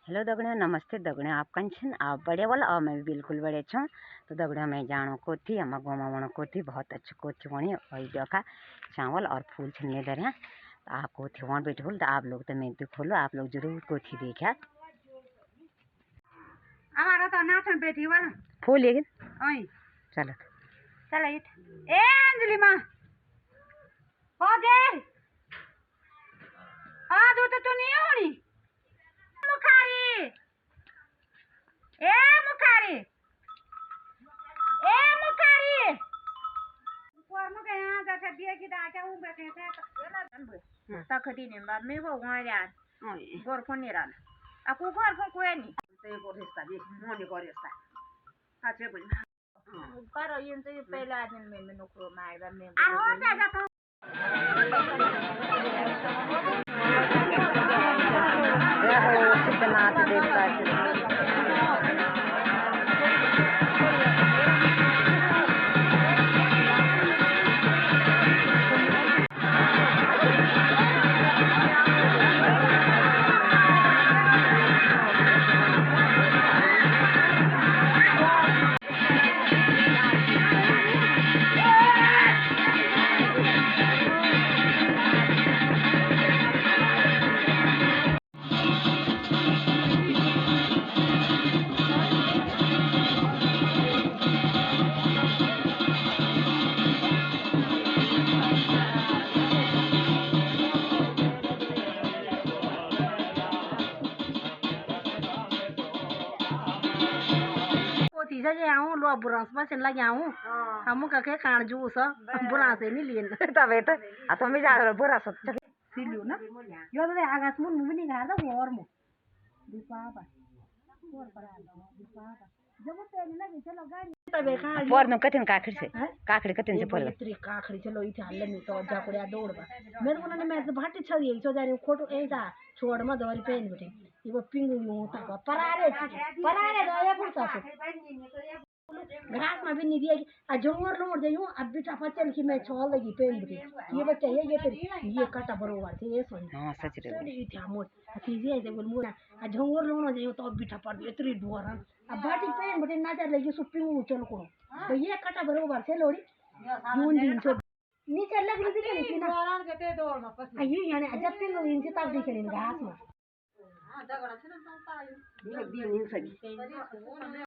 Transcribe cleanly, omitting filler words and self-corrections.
Hello दगड़ियों, नमस्ते दगड़ियों। आप कंचन आप बढ़िया वाला और मैं भी बिल्कुल बढ़िया छूँ। तो दगड़ियों मैं जानो कोथी हम गोमा वणो कोथी बहुत अच्छी कोथी वणी वही देखा चावल और फूल छिलने दर हैं। तो आप कोथी वण बैठे बोल तो आप लोग तो मैं खोलो, आप लोग जरूर कोथी देखा। हमारा तो नाथन बैठी वाला फूल लेकिन चलो चलो ए अंजलि माँ हो गए दो तो नहीं होनी मुखारी मुखारी ऊपर में गया जैसे दिए की दाचा ऊं बैठे थे तखती ने बाद में वो वहां यार गोर फोन नहीं रहा aku गोर फोन कोई नहीं ते गोर रिश्ता भी मोनी गोर रिश्ता अच्छे बोल करो ये तो पहला दिन में नुकरो मारदा में आ हो जा तो सिद्धनाथ देवता आऊँ लो बुरांस में चल लगे आऊँ हम का के कान जूस बुरांस नहीं लिए तबे तो तुम भी जा रहे बुरा सब सिलियो ना यो तो आगास मुन मुन नहीं गादा और मु दीपापा और परा दीपापा जब तेल ना चलो गाड़ी तबे का पर न कठिन काखड़ी कठिन से पड़ इतरी काखड़ी चलो इथे हल्ले में तो जा कोड़िया दौड़ बा मेरे को ना मैं भाटी छड़ी सो जाने खोटो ऐसा छोड़ में दौरी पेन बैठे ये पिंगू यूं ता परारे दो ये पुरता से घास में भी नहीं दिया आ जोर लोड जायूं अब भी टापा चल की मैं छोड़ लगी पेन भी ये बच्चा ये तेरी ये काटा बरोबर से ये सुन हां सच रे ये थी मोर चीज है बोल मोर आ जोर लोड जायूं तो अब भी टापा इतनी डोर अब बाटी पेन बटे ना चल लगी सुपिंग चल को तो ये काटा बरोबर से लोड़ी जून दिन से नीचे लग रही थी ना दौरान के दौड़ में पस ये यानी जब पिंग इनसे तब दिखे घास में हां झगड़ा से ना पाई दिन सही